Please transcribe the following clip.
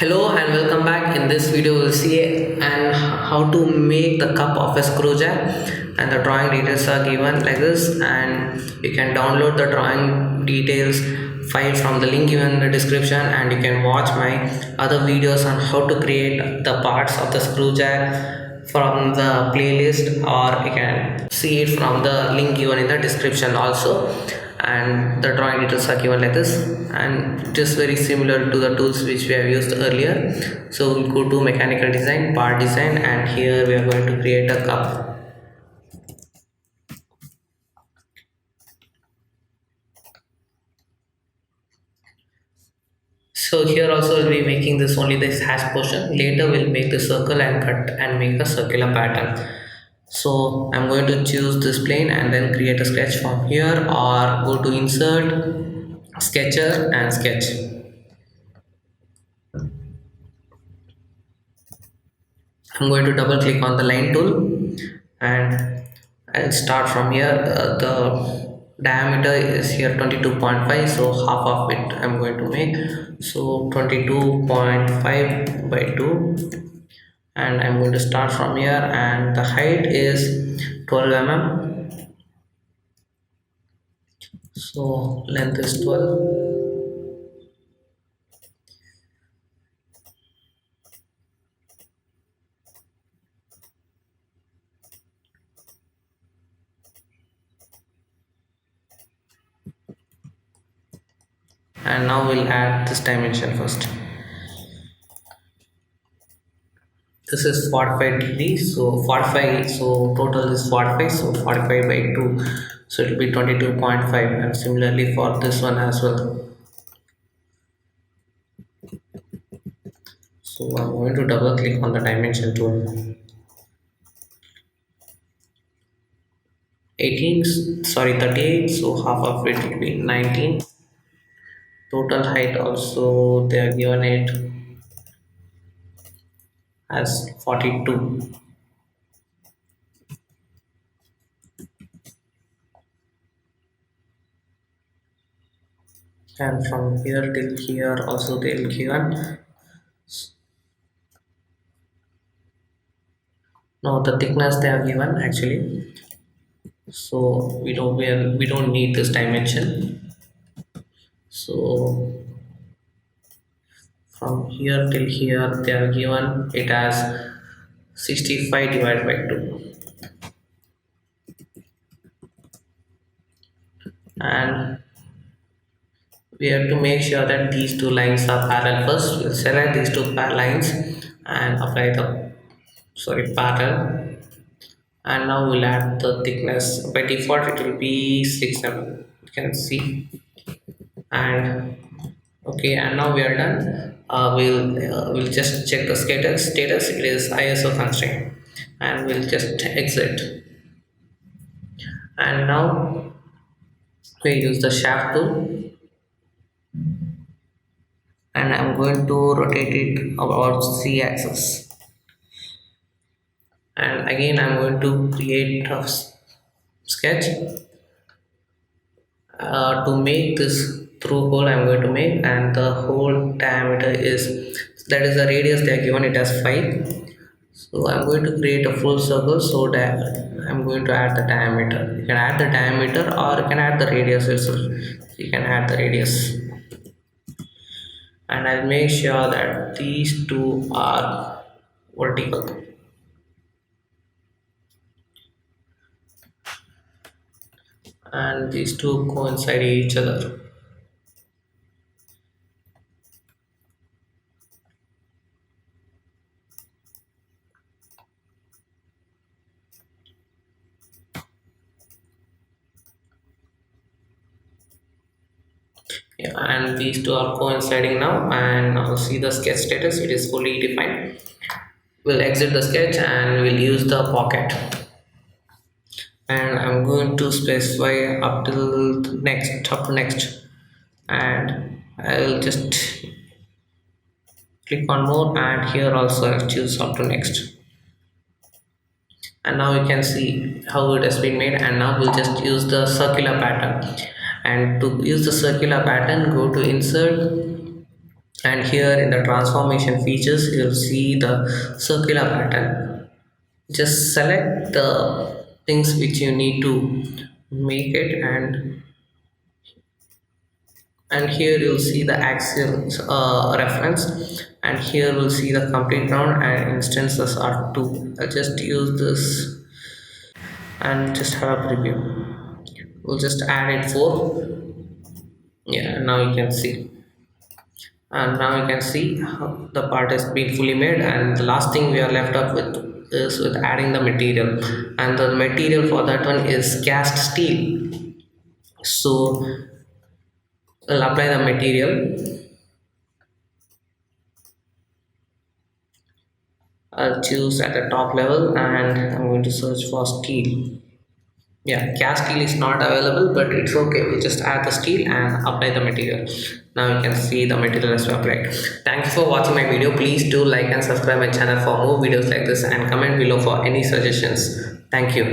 Hello and welcome back. In this video we'll see and how to make the cup of a screw jack, and the drawing details are given like this, and you can download the drawing details file from the link given in the description, and you can watch my other videos on how to create the parts of the screw jack from the playlist, or you can see it from the link given in the description also. And the drawing details are given like this, and it is very similar to the tools which we have used earlier. So we'll go to mechanical design, part design, and here we are going to create a cup. So here also we'll be making this only this hash portion. Later we'll make the circle and cut and make a circular pattern. So I'm going to choose this plane and then create a sketch from here, or go to insert, sketcher, and sketch. I'm going to double click on the line tool, and I'll start from here. The diameter is here 22.5, so half of it I'm going to make, so 22.5 by 2, and I'm going to start from here, and the height is 12 mm, so length is 12. And now we'll add this dimension first. This is 45 degrees, so 45, so total is 45, so 45 by 2, so it will be 22.5, and similarly for this one as well. So I'm going to double click on the dimension tool. 38, so half of it will be 19. Total height also they are given it as 42. And from here till here also they will given. No, the thickness they are given actually, so we don't need this dimension. So from here till here they are given it as 65 divided by 2, and we have to make sure that these two lines are parallel. First we'll select these two lines and apply the parallel, and now we'll add the thickness. By default it will be 6 mm, you can see. And okay, and now we are done. We'll just check the status. It is ISO constraint, and we'll just exit. And now we use the shaft tool, and I'm going to rotate it about Z axis. And again I'm going to create a sketch to make this through hole I'm going to make, and the hole diameter is, that is the radius they are given it as 5. So I'm going to create a full circle, so that I'm going to add the diameter. You can add the diameter or you can add the radius itself. You can add the radius, and I'll make sure that these two are vertical. And these two coincide each other. Yeah, and these two are coinciding now, and now see the sketch status, it is fully defined. We'll exit the sketch and we'll use the pocket, and I'm going to specify up to next, and I will just click on more, and here also I'll choose up to next. And now you can see how it has been made. And now we'll just use the circular pattern, and to use the circular pattern, go to insert, and here in the transformation features you'll see the circular pattern. Just select the things which you need to make it, and here you'll see the axial reference, and here we'll see the complete round and instances are 2. I'll just use this and just have a preview. We'll just add it 4. Yeah, now you can see, and now you can see how the part is being fully made, and the last thing we are left up with is with adding the material, and the material for that one is cast steel. So I'll apply the material. I'll choose at the top level and I'm going to search for steel. Yeah, cast steel is not available, but it's okay. We just add the steel and apply the material. Now you can see the material is applied. Thanks for watching my video. Please do like and subscribe my channel for more videos like this, and comment below for any suggestions. Thank you.